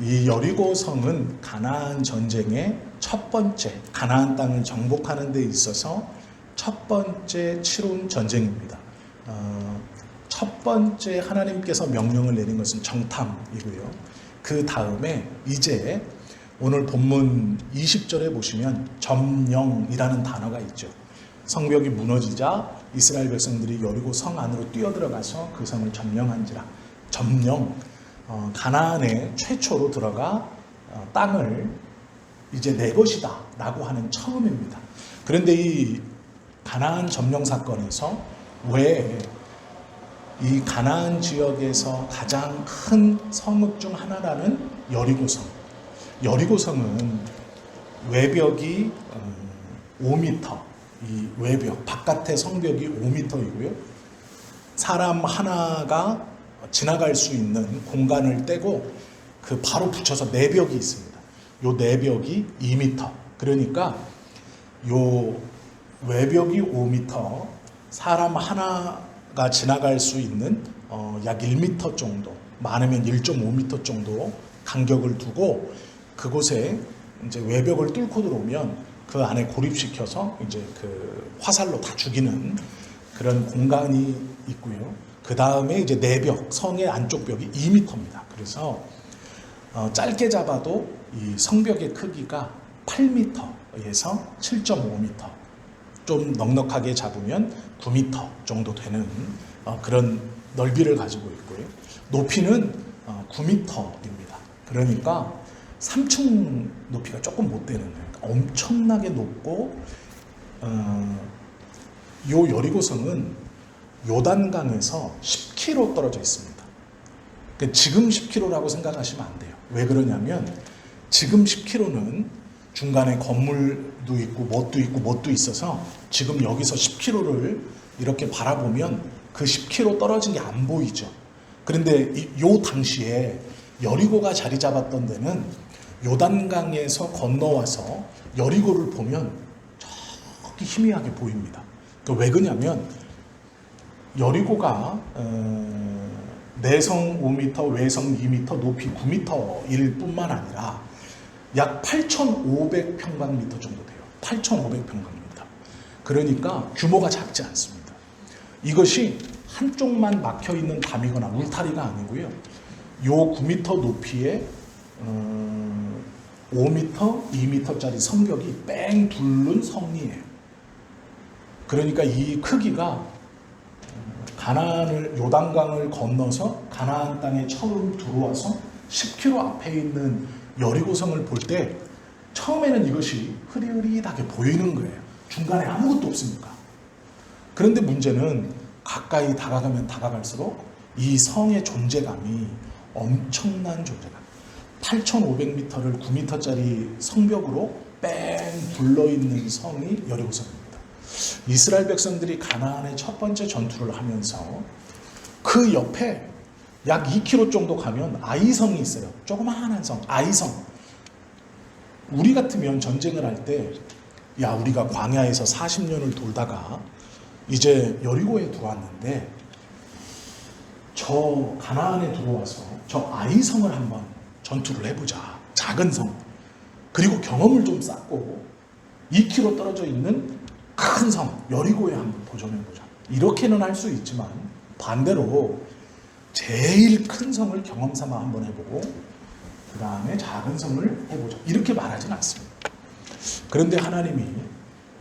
이 여리고성은 가나안 전쟁의 첫 번째, 가나안 땅을 정복하는 데 있어서 첫 번째 치룬 전쟁입니다. 첫 번째 하나님께서 명령을 내린 것은 정탐이고요. 그 다음에 이제 오늘 본문 20절에 보시면 점령이라는 단어가 있죠. 성벽이 무너지자 이스라엘 백성들이 여리고 성 안으로 뛰어들어가서 그 성을 점령한지라. 점령, 가나안에 최초로 들어가 땅을 이제 내 것이다 라고 하는 처음입니다. 그런데 이 가나안 점령 사건에서 왜 이 가나안 지역에서 가장 큰 성읍 중 하나라는 여리고성. 여리고성은 외벽이 5m, 이 외벽, 바깥의 성벽이 5m이고요. 사람 하나가 지나갈 수 있는 공간을 떼고 그 바로 붙여서 내벽이 있습니다. 요 내벽이 2m. 그러니까 요 외벽이 5m, 사람 하나가 지나갈 수 있는 약 1m 정도, 많으면 1.5m 정도 간격을 두고 그곳에 이제 외벽을 뚫고 들어오면 그 안에 고립시켜서 이제 그 화살로 다 죽이는 그런 공간이 있고요. 그 다음에 이제 내벽, 성의 안쪽 벽이 2m입니다. 그래서 짧게 잡아도 이 성벽의 크기가 8m에서 7.5m, 좀 넉넉하게 잡으면 9m 정도 되는 그런 넓이를 가지고 있고요. 높이는 9m입니다. 그러니까 3층 높이가 조금 못 되는 거예요. 엄청나게 높고 요 여리고성은 요단강에서 10km 떨어져 있습니다. 그러니까 지금 10km라고 생각하시면 안 돼요. 왜 그러냐면 지금 10km는 중간에 건물도 있고 뭣도 있어서 지금 여기서 10km를 이렇게 바라보면 그 10km 떨어진 게 안 보이죠. 그런데 요 당시에 여리고가 자리 잡았던 데는 요단강에서 건너와서 여리고를 보면 저기 희미하게 보입니다. 왜 그러냐면 여리고가 내성 5m, 외성 2m, 높이 9m일 뿐만 아니라 약 8,500평방미터 정도 돼요. 8,500평방미터. 그러니까 규모가 작지 않습니다. 이것이 한쪽만 막혀있는 담이거나 울타리가 아니고요. 요 9m 높이에 5m, 2m짜리 성벽이 뺑 둘른 성리예요. 그러니까 이 크기가 가나안을, 요단강을 건너서 가나안 땅에 처음 들어와서 10km 앞에 있는 여리고성을 볼 때 처음에는 이것이 흐릿흐릿하게 보이는 거예요. 중간에 아무것도 없으니까. 그런데 문제는 가까이 다가가면 다가갈수록 이 성의 존재감이 엄청난 존재감. 8,500m를 9m짜리 성벽으로 뺑 둘러있는 성이 여리고성입니다. 이스라엘 백성들이 가나안의 첫 번째 전투를 하면서 그 옆에 약 2km 정도 가면 아이성이 있어요. 조그마한 성, 아이성. 우리 같으면 전쟁을 할 때, 야, 우리가 광야에서 40년을 돌다가 이제 여리고에 들어왔는데 저 가나안에 들어와서 저 아이성을 한번 전투를 해보자. 작은 성. 그리고 경험을 좀 쌓고 2km 떨어져 있는 큰 성, 여리고에 한번 도전해보자. 이렇게는 할 수 있지만 반대로 제일 큰 성을 경험 삼아 한번 해보고 그 다음에 작은 성을 해보자. 이렇게 말하진 않습니다. 그런데 하나님이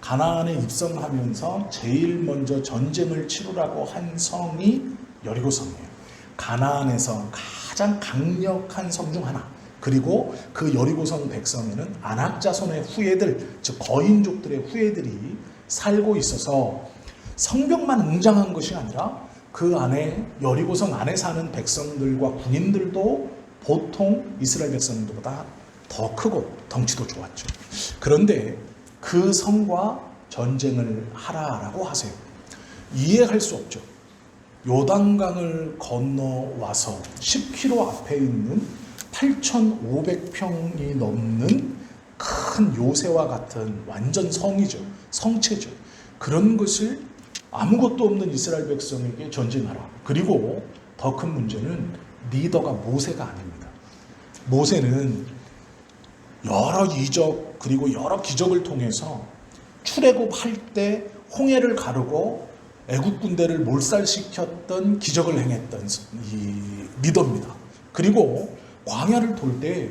가나안에 입성하면서 제일 먼저 전쟁을 치르라고 한 성이 여리고성이에요. 가나안에서 가장 강력한 성 중 하나. 그리고 그 여리고성 백성에는 아낙 자손의 후예들, 즉 거인족들의 후예들이 살고 있어서 성벽만 웅장한 것이 아니라 그 안에 여리고성 안에 사는 백성들과 군인들도 보통 이스라엘 백성들보다 더 크고 덩치도 좋았죠. 그런데 그 성과 전쟁을 하라라고 하세요. 이해할 수 없죠. 요단강을 건너와서 10km 앞에 있는 8,500평이 넘는 큰 요새와 같은 완전 성이죠. 성체죠. 그런 것을 아무것도 없는 이스라엘 백성에게 전쟁하라. 그리고 더 큰 문제는 리더가 모세가 아닙니다. 모세는 여러 이적 그리고 여러 기적을 통해서 출애굽할 때 홍해를 가르고 애국 군대를 몰살시켰던 기적을 행했던 이 리더입니다. 그리고 광야를 돌 때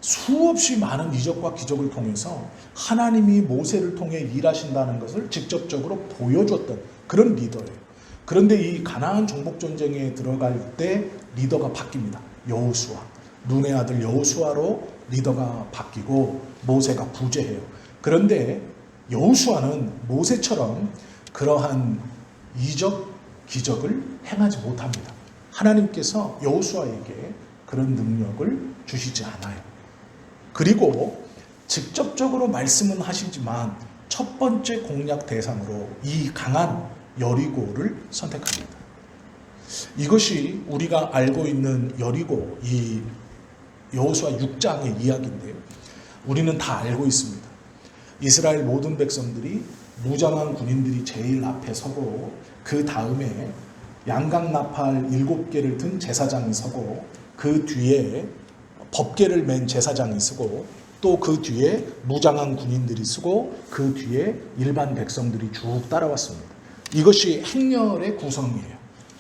수없이 많은 이적과 기적을 통해서 하나님이 모세를 통해 일하신다는 것을 직접적으로 보여줬던 그런 리더예요. 그런데 이 가나안 정복 전쟁에 들어갈 때 리더가 바뀝니다. 여호수아, 눈의 아들 여호수아로 리더가 바뀌고 모세가 부재해요. 그런데 여호수아는 모세처럼 그러한 이적, 기적을 행하지 못합니다. 하나님께서 여호수아에게 그런 능력을 주시지 않아요. 그리고 직접적으로 말씀은 하시지만 첫 번째 공략 대상으로 이 강한 여리고를 선택합니다. 이것이 우리가 알고 있는 여리고, 이 여호수아 6장의 이야기인데요. 우리는 다 알고 있습니다. 이스라엘 모든 백성들이 무장한 군인들이 제일 앞에 서고 그 다음에 양강나팔 7개를 든 제사장이 서고 그 뒤에 법궤를 맨 제사장이 서고 또 그 뒤에 무장한 군인들이 서고 그 뒤에 일반 백성들이 쭉 따라왔습니다. 이것이 행렬의 구성이에요.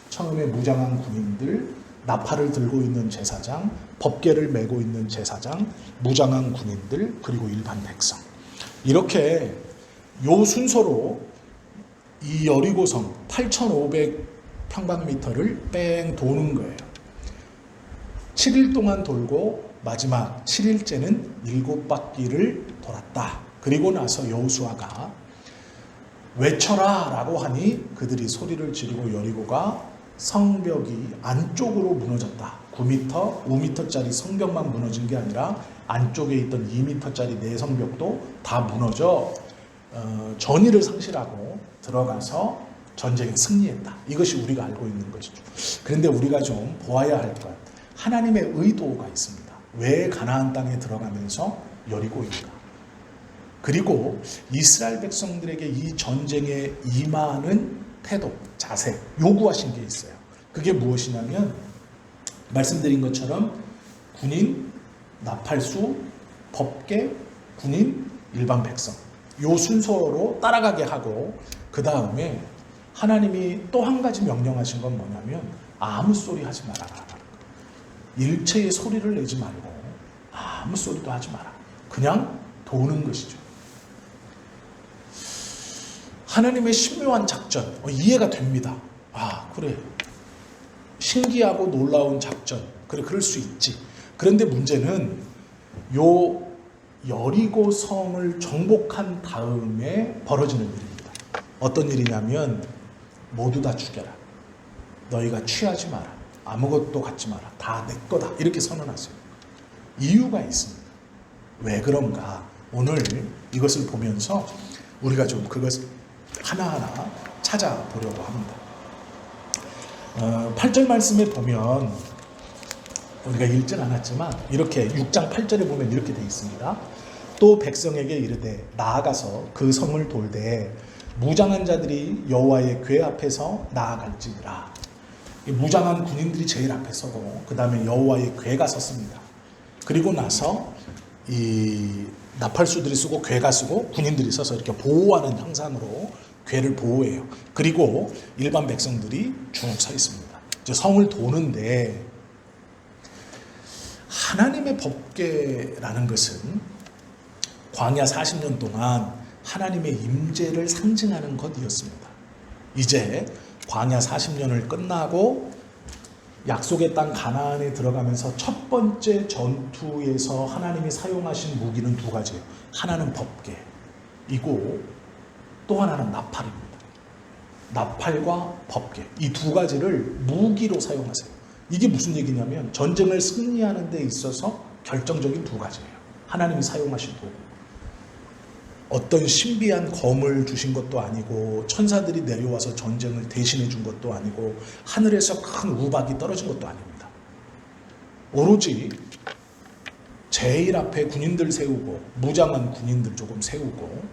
처음에 무장한 군인들, 나팔을 들고 있는 제사장, 법궤를 메고 있는 제사장, 무장한 군인들, 그리고 일반 백성. 이렇게 요 순서로 이 여리고성 8,500평방미터를 뺑 도는 거예요. 7일 동안 돌고 마지막 7일째는 7바퀴를 돌았다. 그리고 나서 여호수아가 외쳐라 라고 하니 그들이 소리를 지르고 여리고가 성벽이 안쪽으로 무너졌다. 9m, 5m짜리 성벽만 무너진 게 아니라 안쪽에 있던 2m짜리 내성벽도 다 무너져 전의를 상실하고 들어가서 전쟁에 승리했다. 이것이 우리가 알고 있는 것이죠. 그런데 우리가 좀 보아야 할 것, 하나님의 의도가 있습니다. 왜 가나안 땅에 들어가면서 여리고인가? 그리고 이스라엘 백성들에게 이 전쟁에 임하는 태도, 자세, 요구하신 게 있어요. 그게 무엇이냐면 말씀드린 것처럼 군인, 나팔수, 법궤, 군인, 일반 백성 요 순서로 따라가게 하고 그 다음에 하나님이 또 한 가지 명령하신 건 뭐냐면 아무 소리 하지 말아라. 일체의 소리를 내지 말고 아무 소리도 하지 마라. 그냥 도는 것이죠. 하나님의 신묘한 작전 이해가 됩니다. 아 그래, 신기하고 놀라운 작전, 그래 그럴 수 있지. 그런데 문제는 요 여리고 성을 정복한 다음에 벌어지는 일입니다. 어떤 일이냐면 모두 다 죽여라. 너희가 취하지 마라. 아무것도 갖지 마라. 다 내 거다. 이렇게 선언하세요. 이유가 있습니다. 왜 그런가? 오늘 이것을 보면서 우리가 좀 그것을 하나하나 찾아보려고 합니다. 8절 말씀에 보면 우리가 읽진 않았지만 이렇게 6장 8절에 보면 이렇게 되어 있습니다. 또 백성에게 이르되 나아가서 그 성을 돌되 무장한 자들이 여호와의 궤 앞에서 나아갈지니라. 무장한 군인들이 제일 앞에 서고 그 다음에 여호와의 궤가 섰습니다. 그리고 나서 이 나팔수들이 쓰고 궤가 쓰고 군인들이 서서 이렇게 보호하는 형상으로 궤를 보호해요. 그리고 일반 백성들이 쭉 서 있습니다. 이제 성을 도는데 하나님의 법궤라는 것은 광야 40년 동안 하나님의 임재를 상징하는 것이었습니다. 이제 광야 40년을 끝나고 약속의 땅 가나안에 들어가면서 첫 번째 전투에서 하나님이 사용하신 무기는 두 가지예요. 하나는 법궤이고 또 하나는 나팔입니다. 나팔과 법궤, 이 두 가지를 무기로 사용하세요. 이게 무슨 얘기냐면 전쟁을 승리하는 데 있어서 결정적인 두 가지예요. 하나님이 사용하신 도구. 어떤 신비한 검을 주신 것도 아니고 천사들이 내려와서 전쟁을 대신해 준 것도 아니고 하늘에서 큰 우박이 떨어진 것도 아닙니다. 오로지 제일 앞에 군인들 세우고 무장한 군인들 조금 세우고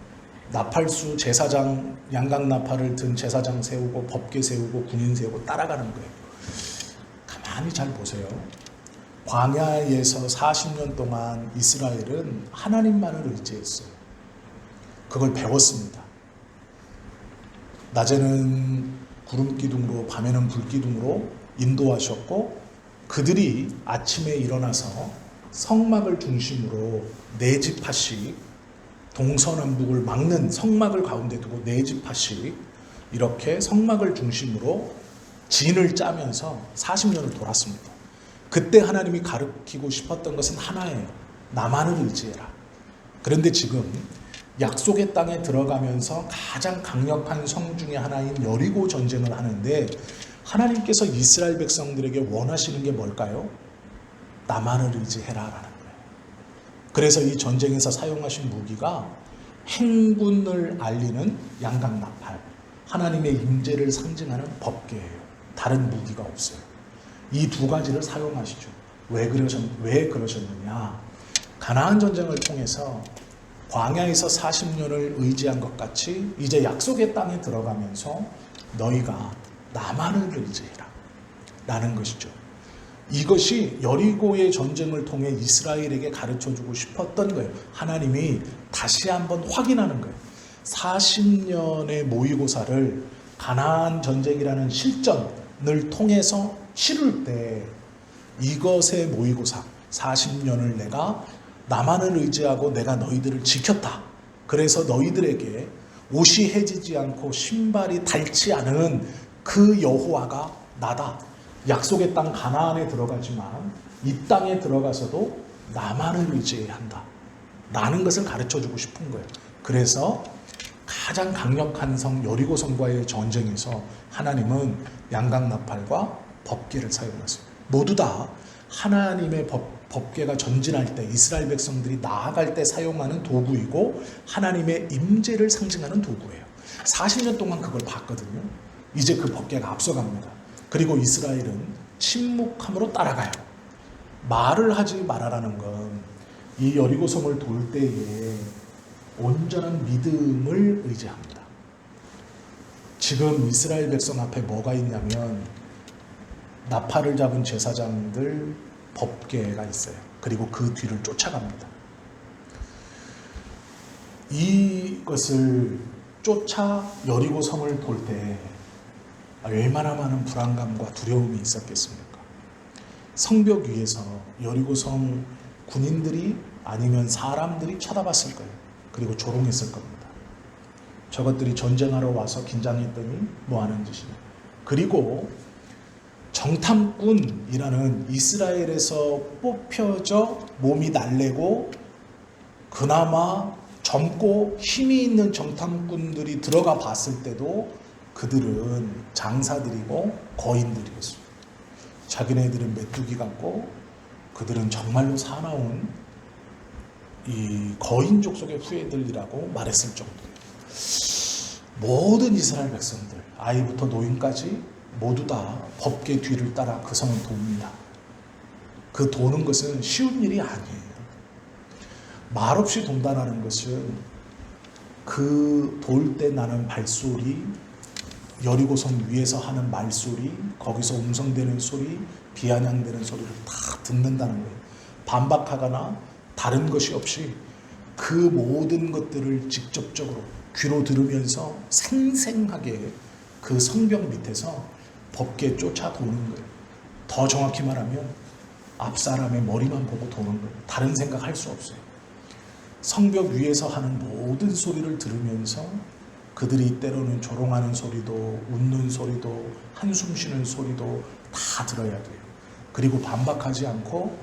나팔수 제사장, 양강나팔을 든 제사장 세우고 법궤 세우고 군인 세우고 따라가는 거예요. 가만히 잘 보세요. 광야에서 40년 동안 이스라엘은 하나님만을 의지했어요. 그걸 배웠습니다. 낮에는 구름 기둥으로, 밤에는 불 기둥으로 인도하셨고, 그들이 아침에 일어나서 성막을 중심으로 네 지파씩, 동서남북을 막는 성막을 가운데 두고 네 지파씩 이렇게 성막을 중심으로 진을 짜면서 40년을 돌았습니다. 그때 하나님이 가르치고 싶었던 것은 하나예요. 나만을 의지해라. 그런데 지금 약속의 땅에 들어가면서 가장 강력한 성 중에 하나인 여리고 전쟁을 하는데, 하나님께서 이스라엘 백성들에게 원하시는 게 뭘까요? 나만을 의지해라 라는 거예요. 그래서 이 전쟁에서 사용하신 무기가 행군을 알리는 양강나팔, 하나님의 임재를 상징하는 법궤예요. 다른 무기가 없어요. 이 두 가지를 사용하시죠. 왜 그러셨느냐? 가나안 전쟁을 통해서 광야에서 40년을 의지한 것 같이 이제 약속의 땅에 들어가면서 너희가 나만을 의지해라 라는 것이죠. 이것이 여리고의 전쟁을 통해 이스라엘에게 가르쳐주고 싶었던 거예요. 하나님이 다시 한번 확인하는 거예요. 40년의 모의고사를 가나안 전쟁이라는 실전을 통해서 치룰 때 이것의 모의고사, 40년을 내가 나만을 의지하고 내가 너희들을 지켰다. 그래서 너희들에게 옷이 해지지 않고 신발이 닳지 않은 그 여호와가 나다. 약속의 땅 가나안에 들어가지만 이 땅에 들어가서도 나만을 의지해야 한다 라는 것을 가르쳐주고 싶은 거예요. 그래서 가장 강력한 성 여리고성과의 전쟁에서 하나님은 양강나팔과 법궤를 사용했어요. 모두 다 하나님의 법궤가 전진할 때, 이스라엘 백성들이 나아갈 때 사용하는 도구이고 하나님의 임재를 상징하는 도구예요. 40년 동안 그걸 봤거든요. 이제 그 법궤가 앞서갑니다. 그리고 이스라엘은 침묵함으로 따라가요. 말을 하지 말아라는 건 이 여리고성을 돌 때에 온전한 믿음을 의지합니다. 지금 이스라엘 백성 앞에 뭐가 있냐면 나팔을 잡은 제사장들 법궤가 있어요. 그리고 그 뒤를 쫓아갑니다. 이것을 쫓아 여리고성을 돌 때 얼마나 많은 불안감과 두려움이 있었겠습니까? 성벽 위에서 여리고성 군인들이 아니면 사람들이 쳐다봤을 거예요. 그리고 조롱했을 겁니다. 저것들이 전쟁하러 와서 긴장했더니 뭐 하는 짓이냐. 그리고 정탐꾼이라는 이스라엘에서 뽑혀져 몸이 날래고 그나마 젊고 힘이 있는 정탐꾼들이 들어가 봤을 때도 그들은 장사들이고 거인들이었어요. 자기네들은 메뚜기 같고 그들은 정말로 사나운 이 거인족 속의 후예들이라고 말했을 정도예요. 모든 이스라엘 백성들, 아이부터 노인까지 모두 다 법궤 뒤를 따라 그 성을 돕니다. 그 도는 것은 쉬운 일이 아니에요. 말없이 돈다라는 것은 그 돌 때 나는 발소리, 여리고성 위에서 하는 말소리, 거기서 음성되는 소리, 비아냥대는 소리를 다 듣는다는 거예요. 반박하거나 다른 것이 없이 그 모든 것들을 직접적으로 귀로 들으면서 생생하게 그 성벽 밑에서 법궤 쫓아 도는 거예요. 더 정확히 말하면 앞사람의 머리만 보고 도는 거예요. 다른 생각할 수 없어요. 성벽 위에서 하는 모든 소리를 들으면서 그들이 때로는 조롱하는 소리도, 웃는 소리도, 한숨 쉬는 소리도 다 들어야 돼요. 그리고 반박하지 않고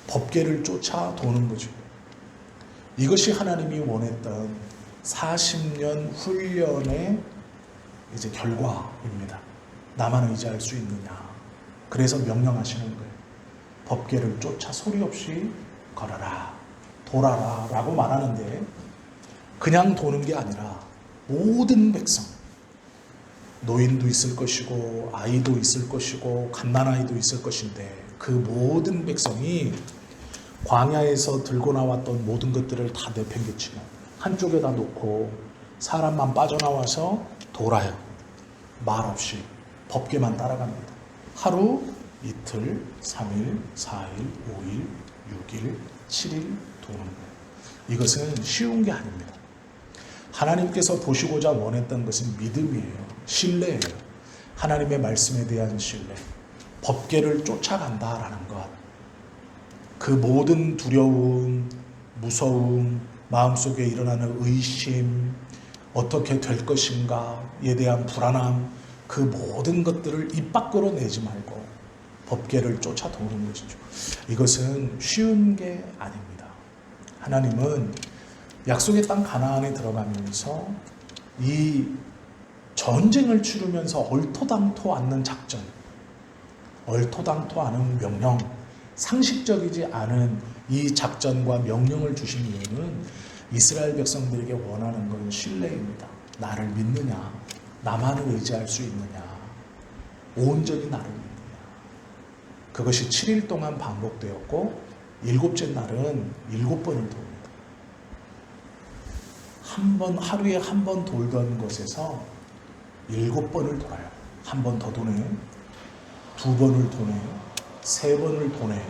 법궤를 쫓아 도는 거죠. 이것이 하나님이 원했던 40년 훈련의 이제 결과입니다. 나만 의지할 수 있느냐. 그래서 명령하시는 거예요. 법궤를 쫓아 소리 없이 걸어라, 돌아라 라고 말하는데 그냥 도는 게 아니라 모든 백성, 노인도 있을 것이고 아이도 있을 것이고 갓난아이도 있을 것인데 그 모든 백성이 광야에서 들고 나왔던 모든 것들을 다 내팽개치고 한쪽에다 놓고 사람만 빠져나와서 돌아요. 말없이 법궤만 따라갑니다. 하루 이틀, 3일, 4일, 5일, 6일, 7일 도는 거예요. 이것은 쉬운 게 아닙니다. 하나님께서 보시고자 원했던 것은 믿음이에요. 신뢰예요. 하나님의 말씀에 대한 신뢰. 법궤를 쫓아간다라는 것. 그 모든 두려움, 무서움, 마음속에 일어나는 의심, 어떻게 될 것인가에 대한 불안함, 그 모든 것들을 입 밖으로 내지 말고 법궤를 쫓아 도는 것이죠. 이것은 쉬운 게 아닙니다. 하나님은 약속의 땅 가나안에 들어가면서 이 전쟁을 치르면서 얼토당토 않는 작전, 얼토당토 않은 명령, 상식적이지 않은 이 작전과 명령을 주신 이유는 이스라엘 백성들에게 원하는 건 신뢰입니다. 나를 믿느냐? 나만을 의지할 수 있느냐? 온전히 나를 믿느냐? 그것이 7일 동안 반복되었고 7째 날은 7번을 돕니다. 하루에 한 번 돌던 곳에서 7번을 돌아요. 한 번 더 도네, 2번을 도네, 3번을 도네,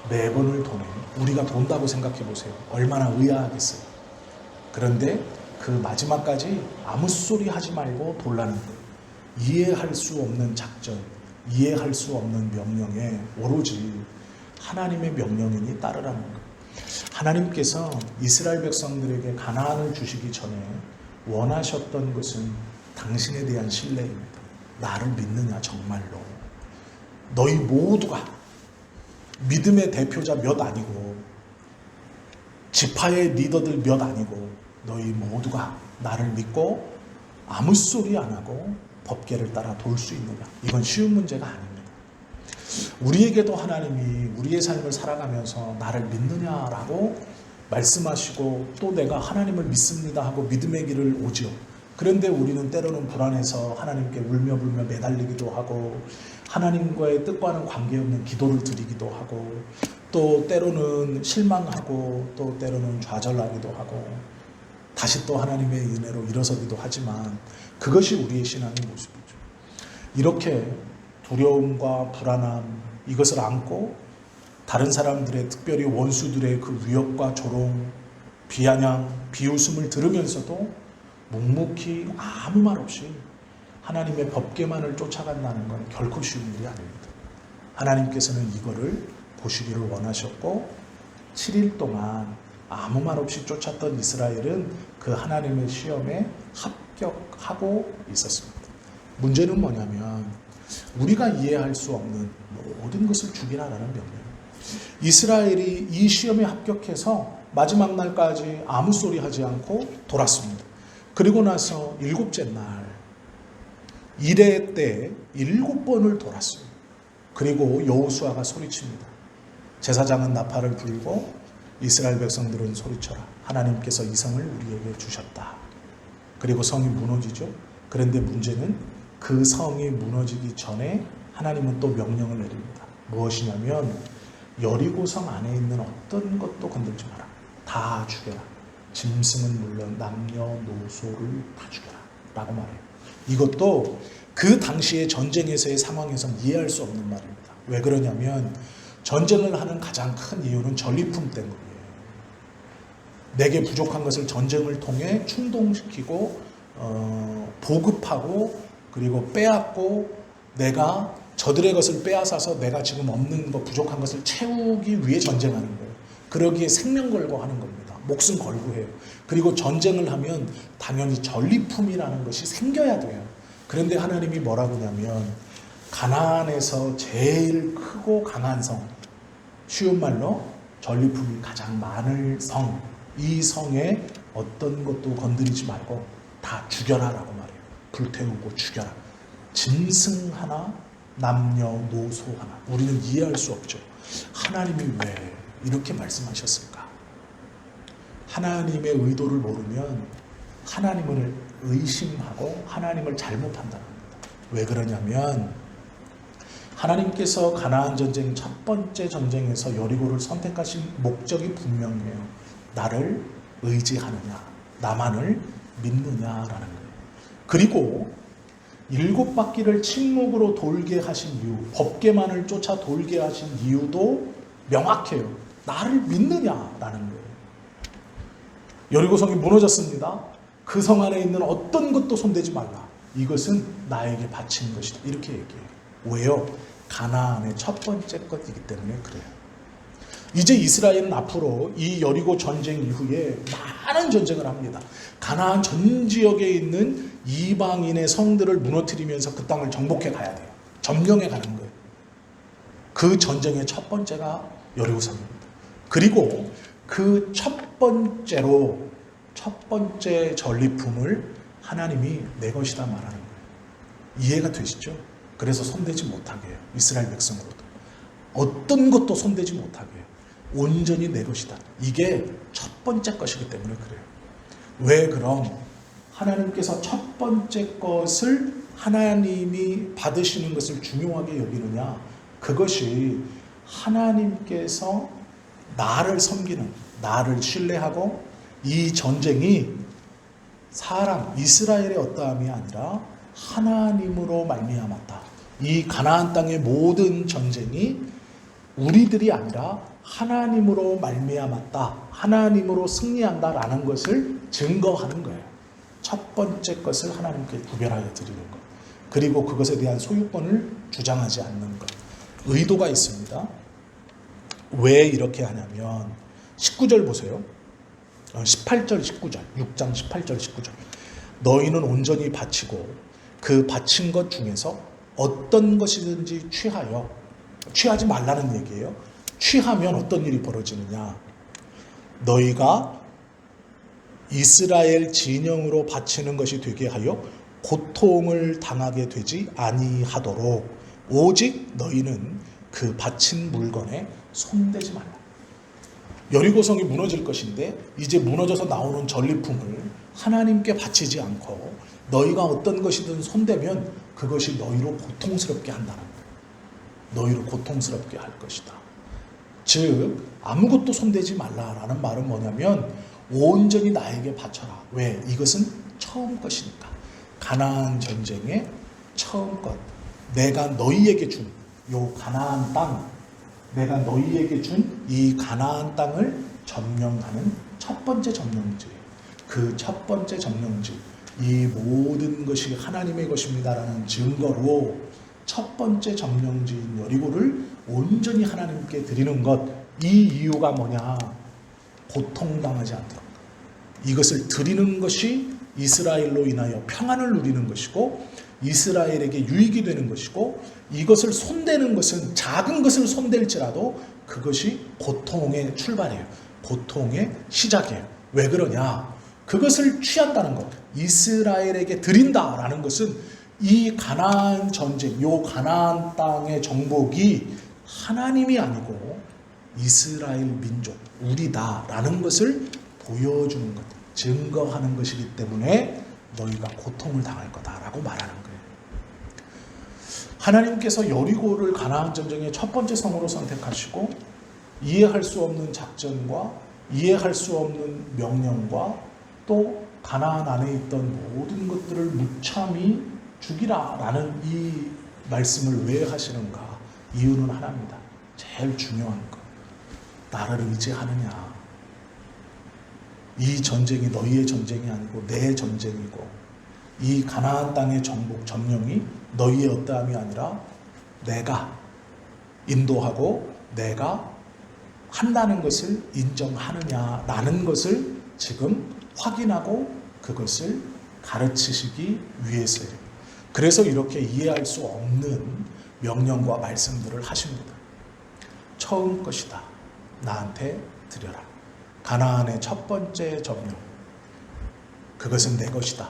4번을 도네. 우리가 돈다고 생각해 보세요. 얼마나 의아하겠어요. 그런데 그 마지막까지 아무 소리 하지 말고 돌라는 거예요. 이해할 수 없는 작전, 이해할 수 없는 명령에 오로지 하나님의 명령이니 따르라는 거예요. 하나님께서 이스라엘 백성들에게 가나안을 주시기 전에 원하셨던 것은 당신에 대한 신뢰입니다. 나를 믿느냐 정말로. 너희 모두가 믿음의 대표자 몇 아니고 지파의 리더들 몇 아니고 너희 모두가 나를 믿고 아무 소리 안 하고 법궤를 따라 돌 수 있느냐. 이건 쉬운 문제가 아닙니다. 우리에게도 하나님이 우리의 삶을 살아가면서 나를 믿느냐라고 말씀하시고 또 내가 하나님을 믿습니다 하고 믿음의 길을 오지요. 그런데 우리는 때로는 불안해서 하나님께 울며불며 매달리기도 하고 하나님과의 뜻과는 관계없는 기도를 드리기도 하고 또 때로는 실망하고 또 때로는 좌절하기도 하고 다시 또 하나님의 은혜로 일어서기도 하지만 그것이 우리의 신앙의 모습이죠. 이렇게 두려움과 불안함 이것을 안고 다른 사람들의 특별히 원수들의 그 위협과 조롱, 비아냥, 비웃음을 들으면서도 묵묵히 아무 말 없이 하나님의 법궤만을 쫓아간다는 건 결코 쉬운 일이 아닙니다. 하나님께서는 이거를 보시기를 원하셨고 7일 동안 아무 말 없이 쫓았던 이스라엘은 그 하나님의 시험에 합격하고 있었습니다. 문제는 뭐냐면 우리가 이해할 수 없는 모든 것을 죽이라라는 명령. 이스라엘이 이 시험에 합격해서 마지막 날까지 아무 소리 하지 않고 돌았습니다. 그리고 나서 7째 날 이레 때 7번을 돌았어요. 그리고 여호수아가 소리칩니다. 제사장은 나팔을 불고 이스라엘 백성들은 소리쳐라. 하나님께서 이 성을 우리에게 주셨다. 그리고 성이 무너지죠. 그런데 문제는 그 성이 무너지기 전에 하나님은 또 명령을 내립니다. 무엇이냐면 여리고성 안에 있는 어떤 것도 건들지 마라. 다 죽여라. 짐승은 물론 남녀 노소를 다 죽여라 라고 말해요. 이것도 그 당시의 전쟁에서의 상황에서는 이해할 수 없는 말입니다. 왜 그러냐면 전쟁을 하는 가장 큰 이유는 전리품 때문이에요. 내게 부족한 것을 전쟁을 통해 충동시키고 보급하고 그리고 빼앗고 내가 저들의 것을 빼앗아서 내가 지금 없는 것 부족한 것을 채우기 위해 전쟁하는 거예요. 그러기에 생명 걸고 하는 겁니다. 목숨 걸고 해요. 그리고 전쟁을 하면 당연히 전리품이라는 것이 생겨야 돼요. 그런데 하나님이 뭐라고 하냐면 가나안에서 제일 크고 강한 성, 쉬운 말로 전리품이 가장 많은 성, 이 성에 어떤 것도 건드리지 말고 다 죽여라라고 말해요. 불태우고 죽여라. 짐승 하나, 남녀 노소 하나. 우리는 이해할 수 없죠. 하나님이 왜 이렇게 말씀하셨을까? 하나님의 의도를 모르면 하나님을 의심하고 하나님을 잘못 판단합니다. 왜 그러냐면 하나님께서 가나안 전쟁 첫 번째 전쟁에서 여리고를 선택하신 목적이 분명해요. 나를 의지하느냐, 나만을 믿느냐라는 거예요. 그리고 일곱 바퀴를 침묵으로 돌게 하신 이유, 법궤만을 쫓아 돌게 하신 이유도 명확해요. 나를 믿느냐라는 거예요. 여리고성이 무너졌습니다. 그 성 안에 있는 어떤 것도 손대지 말라. 이것은 나에게 바친 것이다. 이렇게 얘기해요. 왜요? 가나안의 첫 번째 것이기 때문에 그래요. 이제 이스라엘은 앞으로 이 여리고 전쟁 이후에 많은 전쟁을 합니다. 가나안 전 지역에 있는 이방인의 성들을 무너뜨리면서 그 땅을 정복해 가야 돼요. 점령해 가는 거예요. 그 전쟁의 첫 번째가 여리고성입니다. 그리고 그 첫 번째 전리품을 하나님이 내 것이다 말하는 거예요. 이해가 되시죠? 그래서 손대지 못하게 해요. 이스라엘 백성으로도. 어떤 것도 손대지 못하게 해요. 온전히 내 것이다. 이게 첫 번째 것이기 때문에 그래요. 왜 그럼 하나님께서 첫 번째 것을 하나님이 받으시는 것을 중요하게 여기느냐? 그것이 하나님께서 나를 섬기는, 나를 신뢰하고 이 전쟁이 사람, 이스라엘의 어떠함이 아니라 하나님으로 말미암았다. 이 가나안 땅의 모든 전쟁이 우리들이 아니라 하나님으로 말미암았다. 하나님으로 승리한다라는 것을 증거하는 거예요. 첫 번째 것을 하나님께 구별하여 드리는 것. 그리고 그것에 대한 소유권을 주장하지 않는 것. 의도가 있습니다. 왜 이렇게 하냐면 19절 보세요. 18절 19절 6장 18절 19절 너희는 온전히 바치고 그 바친 것 중에서 어떤 것이든지 취하지 말라는 얘기예요. 취하면 어떤 일이 벌어지느냐? 너희가 이스라엘 진영으로 바치는 것이 되게 하여 고통을 당하게 되지 아니하도록 오직 너희는 그 바친 물건에 손대지 말라. 여리고성이 무너질 것인데 이제 무너져서 나오는 전리품을 하나님께 바치지 않고 너희가 어떤 것이든 손대면 그것이 너희로 고통스럽게 한다는 거예요. 너희를 고통스럽게 할 것이다. 즉 아무것도 손대지 말라라는 말은 뭐냐면 온전히 나에게 바쳐라. 왜? 이것은 처음 것이니까. 가나안 전쟁의 처음 것. 내가 너희에게 준 요 가나안 땅, 내가 너희에게 준 이 가나안 땅을 점령하는 첫 번째 점령지. 그 첫 번째 점령지. 이 모든 것이 하나님의 것입니다라는 증거로 첫 번째 점령지인 여리고를 온전히 하나님께 드리는 것. 이 이유가 뭐냐? 고통당하지 않도록. 이것을 드리는 것이 이스라엘로 인하여 평안을 누리는 것이고 이스라엘에게 유익이 되는 것이고 이것을 손대는 것은 작은 것을 손댈지라도 그것이 고통의 출발이에요. 고통의 시작이에요. 왜 그러냐? 그것을 취한다는 것. 이스라엘에게 드린다라는 것은 이 가나안 전쟁, 요 가나안 땅의 정복이 하나님이 아니고 이스라엘 민족, 우리다라는 것을 보여주는 것, 증거하는 것이기 때문에 너희가 고통을 당할 거다라고 말하는 거예요. 하나님께서 여리고를 가나안 전쟁의 첫 번째 성으로 선택하시고 이해할 수 없는 작전과 이해할 수 없는 명령과 또 가나안 안에 있던 모든 것들을 무참히 죽이라라는 이 말씀을 왜 하시는가? 이유는 하나입니다. 제일 중요한 것. 나를 의지하느냐? 이 전쟁이 너희의 전쟁이 아니고 내 전쟁이고 이 가나안 땅의 정복, 점령이 너희의 어떠함이 아니라 내가 인도하고 내가 한다는 것을 인정하느냐라는 것을 지금 확인하고 그것을 가르치시기 위해서예요. 그래서 이렇게 이해할 수 없는 명령과 말씀들을 하십니다. 처음 것이다. 나한테 드려라. 가나안의 첫 번째 점령. 그것은 내 것이다.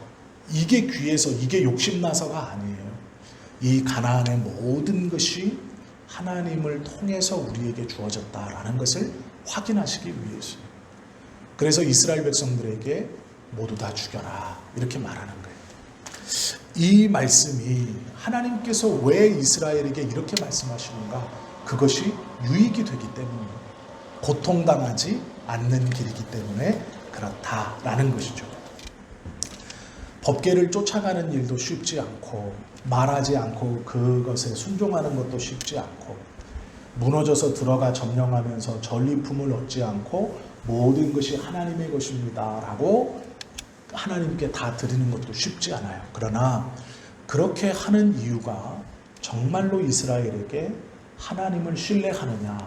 이게 귀해서 이게 욕심나서가 아니에요. 이 가나안의 모든 것이 하나님을 통해서 우리에게 주어졌다라는 것을 확인하시기 위해서요. 그래서 이스라엘 백성들에게 모두 다 죽여라 이렇게 말하는 거예요. 이 말씀이 하나님께서 왜 이스라엘에게 이렇게 말씀하시는가? 그것이 유익이 되기 때문이에요. 고통당하지 않는 길이기 때문에 그렇다라는 것이죠. 법계를 쫓아가는 일도 쉽지 않고 말하지 않고 그것에 순종하는 것도 쉽지 않고 무너져서 들어가 점령하면서 전리품을 얻지 않고 모든 것이 하나님의 것입니다 라고 하나님께 다 드리는 것도 쉽지 않아요. 그러나 그렇게 하는 이유가 정말로 이스라엘에게 하나님을 신뢰하느냐,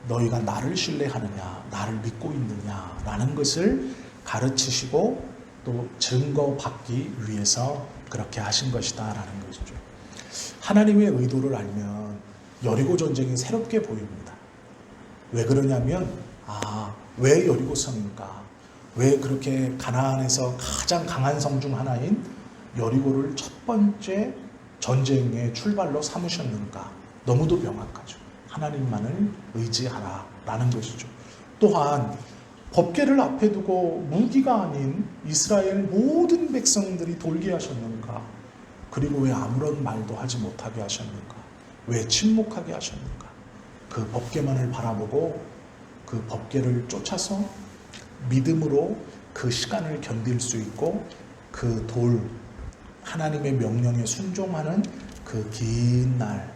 너희가 나를 신뢰하느냐, 나를 믿고 있느냐 라는 것을 가르치시고 또 증거받기 위해서 그렇게 하신 것이다 라는 것이죠. 하나님의 의도를 알면 여리고 전쟁이 새롭게 보입니다. 왜 그러냐면 왜 여리고성인가? 왜 그렇게 가나안에서 가장 강한 성 중 하나인 여리고를 첫 번째 전쟁의 출발로 삼으셨는가? 너무도 명확하죠. 하나님만을 의지하라 라는 것이죠. 또한 법궤를 앞에 두고 무기가 아닌 이스라엘 모든 백성들이 돌게 하셨는가? 그리고 왜 아무런 말도 하지 못하게 하셨는가? 왜 침묵하게 하셨는가? 그 법궤만을 바라보고 그 법궤를 쫓아서 믿음으로 그 시간을 견딜 수 있고 그 하나님의 명령에 순종하는 그 긴 날,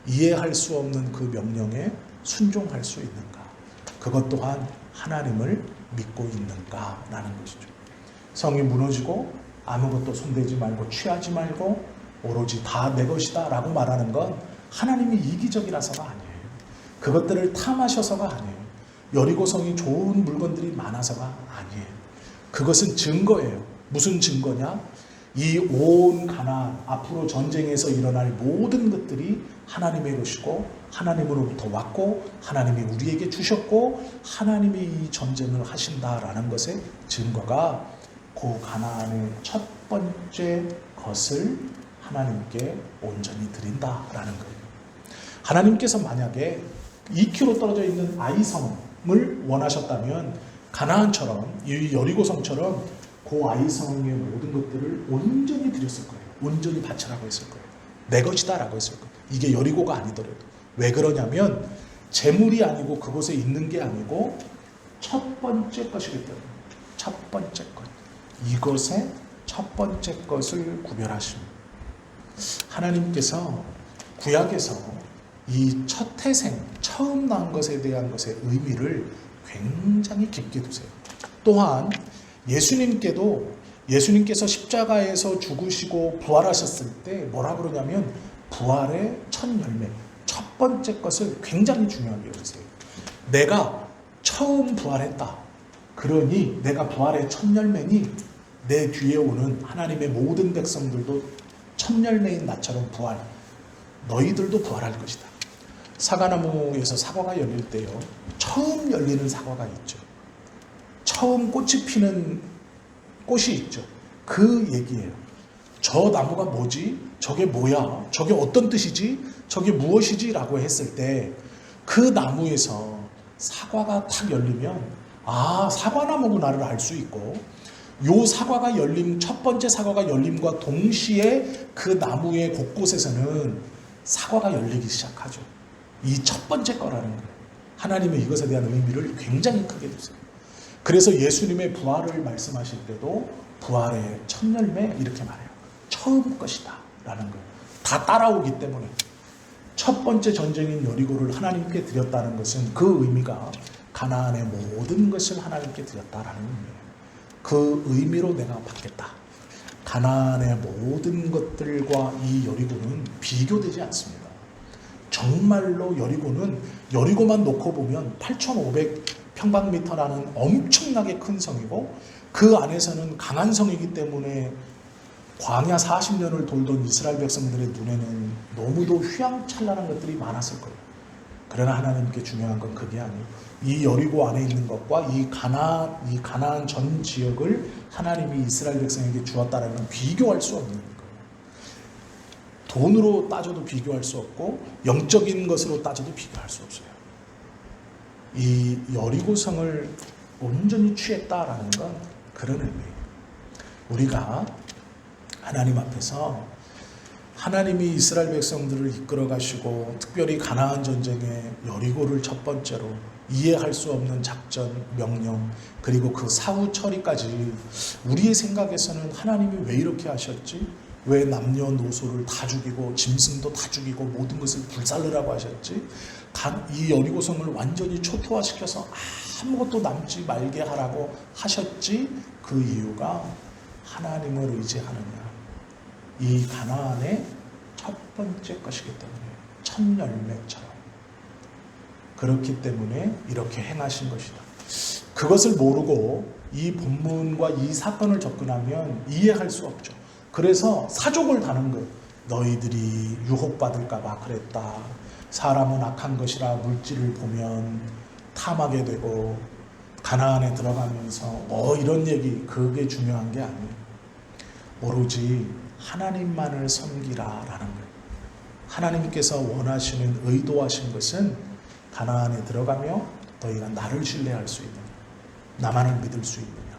이해할 수 없는 그 명령에 순종할 수 있는가? 그것 또한 하나님을 믿고 있는가? 라는 것이죠. 성이 무너지고 아무것도 손대지 말고 취하지 말고 오로지 다 내 것이다 라고 말하는 건 하나님이 이기적이라서가 아니에요. 그것들을 탐하셔서가 아니에요. 여리고성이 좋은 물건들이 많아서가 아니에요. 그것은 증거예요. 무슨 증거냐? 이 온 가나안, 앞으로 전쟁에서 일어날 모든 것들이 하나님의 것이고 하나님으로부터 왔고 하나님이 우리에게 주셨고 하나님이 이 전쟁을 하신다라는 것의 증거가 그 가나안의 첫 번째 것을 하나님께 온전히 드린다라는 거예요. 하나님께서 만약에 2km 떨어져 있는 아이성을 원하셨다면 가나안처럼 이 여리고성처럼 그 아이성의 모든 것들을 온전히 드렸을 거예요. 온전히 바치라고 했을 거예요. 내 것이다 라고 했을 거예요. 이게 여리고가 아니더라도. 왜 그러냐면 재물이 아니고 그곳에 있는 게 아니고 첫 번째 것이기 때문에 첫 번째 것. 이것의 첫 번째 것을 구별하십니다. 하나님께서 구약에서 이 첫 태생, 처음 난 것에 대한 것의 의미를 굉장히 깊게 두세요. 또한 예수님께서 십자가에서 죽으시고 부활하셨을 때 뭐라 그러냐면 부활의 첫 열매, 첫 번째 것을 굉장히 중요하게 여기세요. 내가 처음 부활했다. 그러니 내가 부활의 첫 열매니 내 뒤에 오는 하나님의 모든 백성들도 첫 열매인 나처럼 너희들도 부활할 것이다. 사과나무에서 사과가 열릴 때요, 처음 열리는 사과가 있죠. 처음 꽃이 피는 꽃이 있죠. 그 얘기예요. 저 나무가 뭐지? 저게 뭐야? 저게 어떤 뜻이지? 저게 무엇이지? 라고 했을 때 그 나무에서 사과가 탁 열리면 사과나무구나를 알 수 있고, 요 사과가 첫 번째 사과가 열림과 동시에 그 나무의 곳곳에서는 사과가 열리기 시작하죠. 이 첫 번째 거라는 거예요. 하나님은 이것에 대한 의미를 굉장히 크게 두세요. 그래서 예수님의 부활을 말씀하실 때도 부활의 첫 열매 이렇게 말해요. 처음 것이다 라는 거예요. 다 따라오기 때문에 첫 번째 전쟁인 여리고를 하나님께 드렸다는 것은 그 의미가 가나안의 모든 것을 하나님께 드렸다라는 의미예요. 그 의미로 내가 받겠다. 가나안의 모든 것들과 이 여리고는 비교되지 않습니다. 정말로 여리고만 놓고 보면 8,500평방미터라는 엄청나게 큰 성이고 그 안에서는 강한 성이기 때문에 광야 40년을 돌던 이스라엘 백성들의 눈에는 너무도 휘황찬란한 것들이 많았을 거예요. 그러나 하나님께 중요한 건 그게 아니에요. 이 여리고 안에 있는 것과 이 가나안 전 지역을 하나님이 이스라엘 백성에게 주었다는 건 비교할 수 없는 거예요. 돈으로 따져도 비교할 수 없고 영적인 것으로 따져도 비교할 수 없어요. 이 여리고성을 온전히 취했다라는 건 그런 의미예요. 우리가 하나님 앞에서 하나님이 이스라엘 백성들을 이끌어 가시고 특별히 가나안 전쟁에 여리고를 첫 번째로 이해할 수 없는 작전, 명령, 그리고 그 사후 처리까지 우리의 생각에서는 하나님이 왜 이렇게 하셨지? 왜 남녀노소를 다 죽이고 짐승도 다 죽이고 모든 것을 불살르라고 하셨지? 이 여리고성을 완전히 초토화시켜서 아무것도 남지 말게 하라고 하셨지? 그 이유가 하나님을 의지하느냐, 이 가나안의 첫 번째 것이기 때문에, 첫 열매처럼. 그렇기 때문에 이렇게 행하신 것이다. 그것을 모르고 이 본문과 이 사건을 접근하면 이해할 수 없죠. 그래서 사족을 다는 거예요. 너희들이 유혹받을까 봐 그랬다. 사람은 악한 것이라 물질을 보면 탐하게 되고, 가나안에 들어가면서 뭐 이런 얘기, 그게 중요한 게 아니에요. 오로지 하나님만을 섬기라라는 거예요. 하나님께서 원하시는, 의도하신 것은 가나안에 들어가며 너희가 나를 신뢰할 수 있느냐, 나만을 믿을 수 있느냐,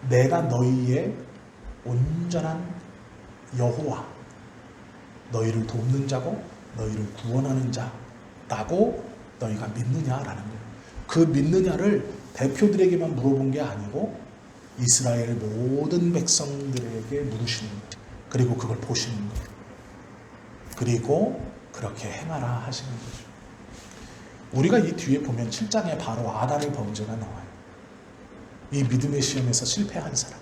내가 너희의 온전한 여호와, 너희를 돕는 자고 너희를 구원하는 자라고 너희가 믿느냐라는 거예요. 그 믿느냐를 대표들에게만 물어본 게 아니고 이스라엘 모든 백성들에게 물으시는 거예요. 그리고 그걸 보시는 거예요. 그리고 그렇게 행하라 하시는 거죠. 우리가 이 뒤에 보면 7장에 바로 아간의 범죄가 나와요. 이 믿음의 시험에서 실패한 사람.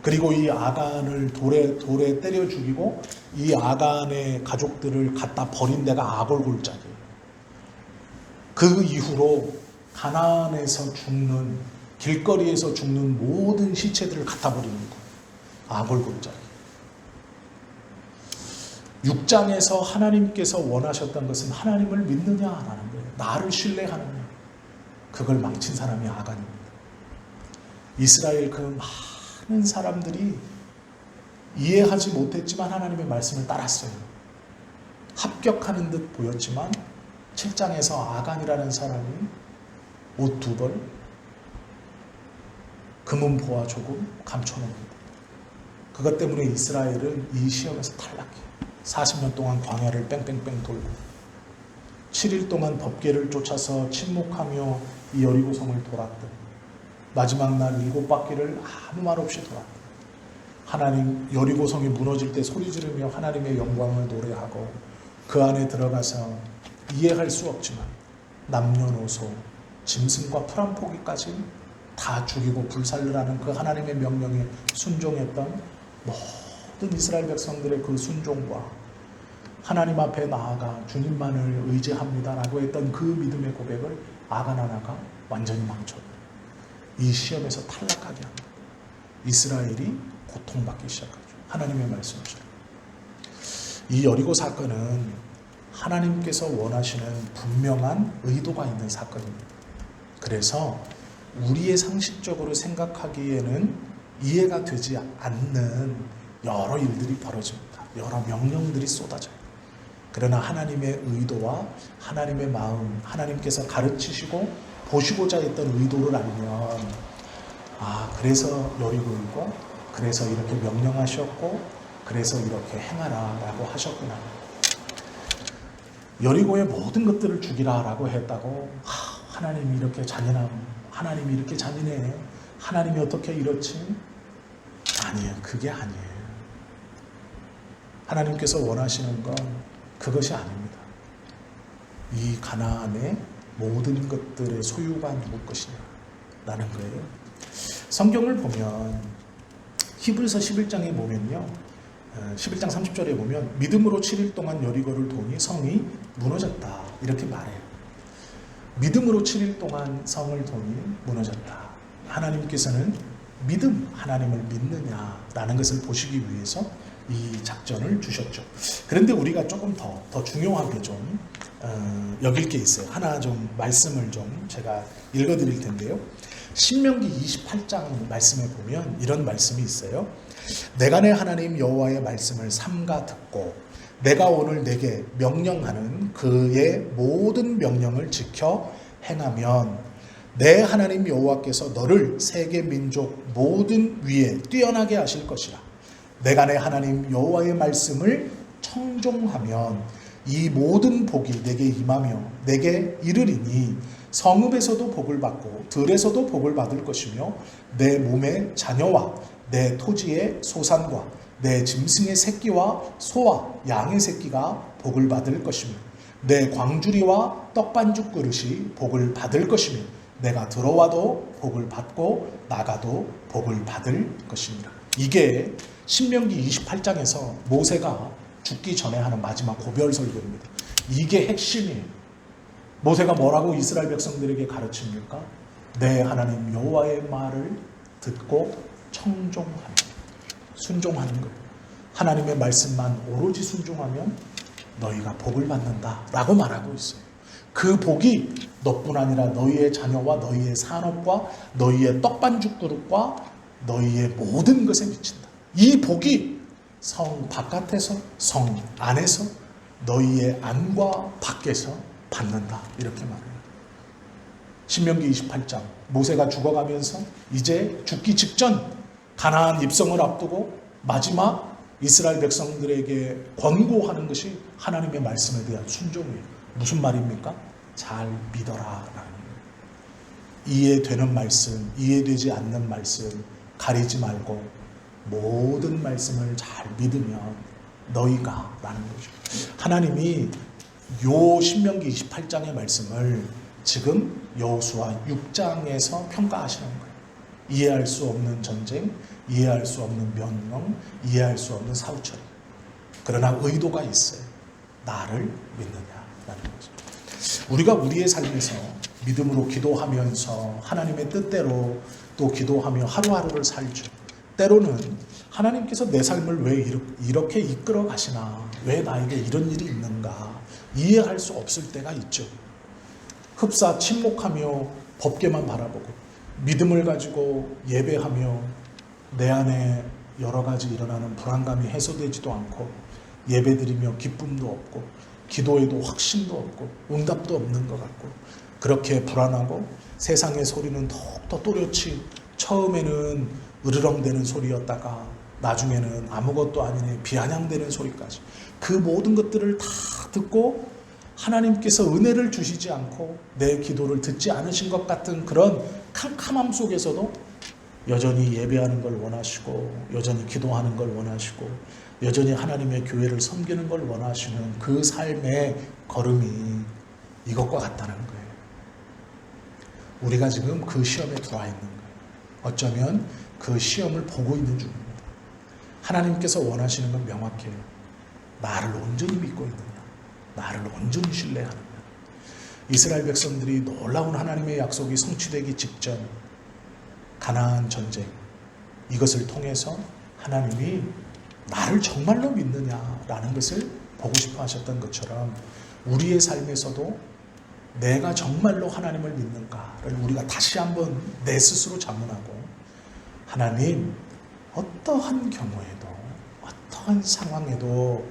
그리고 이 아간을 돌에 때려 죽이고 이 아간의 가족들을 갖다 버린 데가 아골골짜기예요. 그 이후로 가나안에서 죽는, 길거리에서 죽는 모든 시체들을 갖다 버리는 거예요. 아골골짜기. 6장에서 하나님께서 원하셨던 것은 하나님을 믿느냐라는 거예요. 나를 신뢰하느냐. 그걸 망친 사람이 아간입니다. 이스라엘 그 많은 사람들이 이해하지 못했지만 하나님의 말씀을 따랐어요. 합격하는 듯 보였지만 7장에서 아간이라는 사람이 옷 2벌, 금은보화 조금 감춰놓습니다. 그것 때문에 이스라엘은 이 시험에서 탈락해요. 40년 동안 광야를 뺑뺑뺑 돌고 7일 동안 법궤를 쫓아서 침묵하며 이 여리고성을 돌았던, 마지막 날 7바퀴를 아무 말 없이 돌았던, 하나님, 여리고성이 무너질 때 소리 지르며 하나님의 영광을 노래하고 그 안에 들어가서 이해할 수 없지만 남녀노소, 짐승과 풀 한 포기까지 다 죽이고 불살르라는 그 하나님의 명령에 순종했던 모든 이스라엘 백성들의 그 순종과 하나님 앞에 나아가 주님만을 의지합니다라고 했던 그 믿음의 고백을 아간 하나가 완전히 망쳐요. 이 시험에서 탈락하게 합니다. 이스라엘이 고통받기 시작하죠. 하나님의 말씀처럼. 이 여리고 사건은 하나님께서 원하시는 분명한 의도가 있는 사건입니다. 그래서 우리의 상식적으로 생각하기에는 이해가 되지 않는 여러 일들이 벌어집니다. 여러 명령들이 쏟아져요. 그러나 하나님의 의도와 하나님의 마음, 하나님께서 가르치시고 보시고자 했던 의도를 알면, 그래서 여리고이고, 그래서 이렇게 명령하셨고, 그래서 이렇게 행하라라고 하셨구나. 여리고의 모든 것들을 죽이라라고 했다고 하나님이 이렇게 잔인함, 하나님이 이렇게 잔인해, 하나님이 어떻게 이렇지? 아니에요. 그게 아니에요. 하나님께서 원하시는 건 그것이 아닙니다. 이 가나안의 모든 것들의 소유가 누구 것이냐 라는 거예요. 성경을 보면 히브리서 11장에 보면요, 11장 30절에 보면 믿음으로 7일 동안 여리고를 도니 성이 무너졌다 이렇게 말해요. 믿음으로 7일 동안 성을 도니 무너졌다. 하나님께서는 믿음, 하나님을 믿느냐라는 것을 보시기 위해서 이 작전을 주셨죠. 그런데 우리가 조금 더 중요하게 좀 여길 게 있어요. 하나 좀 말씀을 좀 제가 읽어드릴 텐데요. 신명기 28장 말씀에 보면 이런 말씀이 있어요. 내가 내 하나님 여호와의 말씀을 삼가 듣고 내가 오늘 내게 명령하는 그의 모든 명령을 지켜 행하면 내 하나님 여호와께서 너를 세계 민족 모든 위에 뛰어나게 하실 것이라. 내가 내 하나님 여호와의 말씀을 청종하면 이 모든 복이 내게 임하며 내게 이르리니 성읍에서도 복을 받고 들에서도 복을 받을 것이며 내 몸의 자녀와 내 토지의 소산과 내 짐승의 새끼와 소와 양의 새끼가 복을 받을 것이며 내 광주리와 떡반죽 그릇이 복을 받을 것이며 내가 들어와도 복을 받고 나가도 복을 받을 것이니라. 이게 신명기 28장에서 모세가 죽기 전에 하는 마지막 고별 설교입니다. 이게 핵심이에요. 모세가 뭐라고 이스라엘 백성들에게 가르칩니까? 내 하나님 여호와의 말을 듣고 청종하는 것, 순종하는 것. 하나님의 말씀만 오로지 순종하면 너희가 복을 받는다 라고 말하고 있어요. 그 복이 너뿐 아니라 너희의 자녀와 너희의 산업과 너희의 떡반죽 그릇과 너희의 모든 것에 미친다. 이 복이 성 바깥에서 성 안에서 너희의 안과 밖에서 받는다 이렇게 말해요. 신명기 28장 모세가 죽어가면서 이제 죽기 직전 가나안 입성을 앞두고 마지막 이스라엘 백성들에게 권고하는 것이 하나님의 말씀에 대한 순종이에요. 무슨 말입니까? 잘 믿어라 라는 이해되는 말씀, 이해되지 않는 말씀 가리지 말고 모든 말씀을 잘 믿으면 너희가 라는 거죠. 하나님이 요 신명기 28장의 말씀을 지금 여호수아 6장에서 평가하시는 거예요. 이해할 수 없는 전쟁, 이해할 수 없는 명령, 이해할 수 없는 사후처리. 그러나 의도가 있어요. 나를 믿느냐라는 거죠. 우리가 우리의 삶에서 믿음으로 기도하면서 하나님의 뜻대로 또 기도하며 하루하루를 살죠. 때로는 하나님께서 내 삶을 왜 이렇게 이끌어 가시나, 왜 나에게 이런 일이 있는가 이해할 수 없을 때가 있죠. 흡사 침묵하며 법궤만 바라보고 믿음을 가지고 예배하며 내 안에 여러 가지 일어나는 불안감이 해소되지도 않고 예배드리며 기쁨도 없고 기도에도 확신도 없고 응답도 없는 것 같고 그렇게 불안하고 세상의 소리는 더욱더 또렷이 처음에는 으르렁대는 소리였다가 나중에는 아무것도 아니네 비아냥대는 소리까지 그 모든 것들을 다 듣고 하나님께서 은혜를 주시지 않고 내 기도를 듣지 않으신 것 같은 그런 캄캄함 속에서도 여전히 예배하는 걸 원하시고 여전히 기도하는 걸 원하시고 여전히 하나님의 교회를 섬기는 걸 원하시는 그 삶의 걸음이 이것과 같다는 거예요. 우리가 지금 그 시험에 들어와 있는 거예요. 어쩌면 그 시험을 보고 있는 중입니다. 하나님께서 원하시는 건 명확해요. 나를 온전히 믿고 있느냐, 나를 온전히 신뢰하느냐. 이스라엘 백성들이 놀라운 하나님의 약속이 성취되기 직전 가나안 전쟁 이것을 통해서 하나님이 나를 정말로 믿느냐라는 것을 보고 싶어 하셨던 것처럼 우리의 삶에서도 내가 정말로 하나님을 믿는가를 우리가 다시 한번 내 스스로 자문하고 하나님 어떠한 경우에도 어떠한 상황에도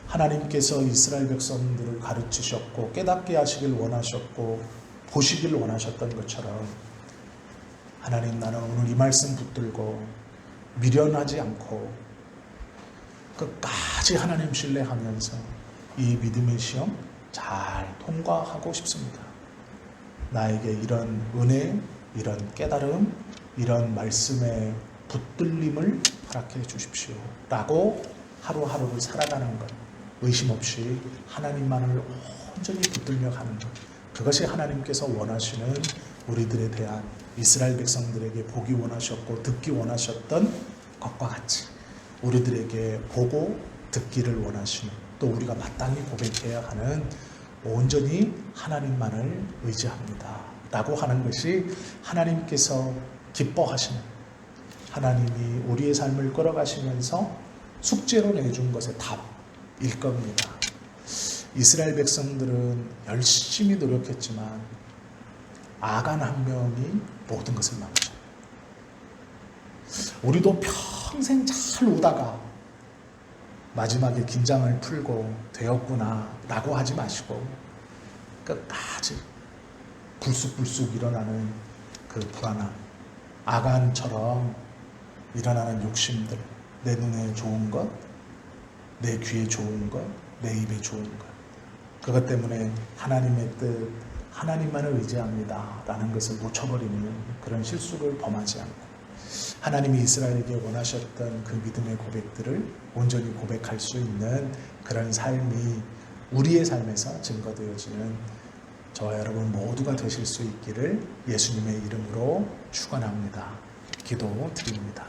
하나님께서 이스라엘 백성들을 가르치셨고 깨닫게 하시길 원하셨고 보시길 원하셨던 것처럼 하나님 나는 오늘 이 말씀 붙들고 미련하지 않고 끝까지 하나님 신뢰하면서 이 믿음의 시험 잘 통과하고 싶습니다. 나에게 이런 은혜, 이런 깨달음, 이런 말씀의 붙들림을 허락해 주십시오 라고 하루하루를 살아가는 것 의심 없이 하나님만을 온전히 붙들며 가는 것 그것이 하나님께서 원하시는 우리들에 대한 이스라엘 백성들에게 보기 원하셨고 듣기 원하셨던 것과 같이 우리들에게 보고 듣기를 원하시는 또 우리가 마땅히 고백해야 하는 온전히 하나님만을 의지합니다 라고 하는 것이 하나님께서 기뻐하시는 하나님이 우리의 삶을 끌어가시면서 숙제로 내준 것의 답일 겁니다. 이스라엘 백성들은 열심히 노력했지만 아간 한 명이 모든 것을 막죠. 우리도 평생 잘 오다가 마지막에 긴장을 풀고 되었구나 라고 하지 마시고 끝까지 불쑥불쑥 일어나는 그 불안함 아간처럼 일어나는 욕심들 내 눈에 좋은 것, 내 귀에 좋은 것, 내 입에 좋은 것. 그것 때문에 하나님의 뜻, 하나님만을 의지합니다 라는 것을 놓쳐버리는 그런 실수를 범하지 않고 하나님이 이스라엘에게 원하셨던 그 믿음의 고백들을 온전히 고백할 수 있는 그런 삶이 우리의 삶에서 증거되어지는 저와 여러분 모두가 되실 수 있기를 예수님의 이름으로 축원합니다. 기도드립니다.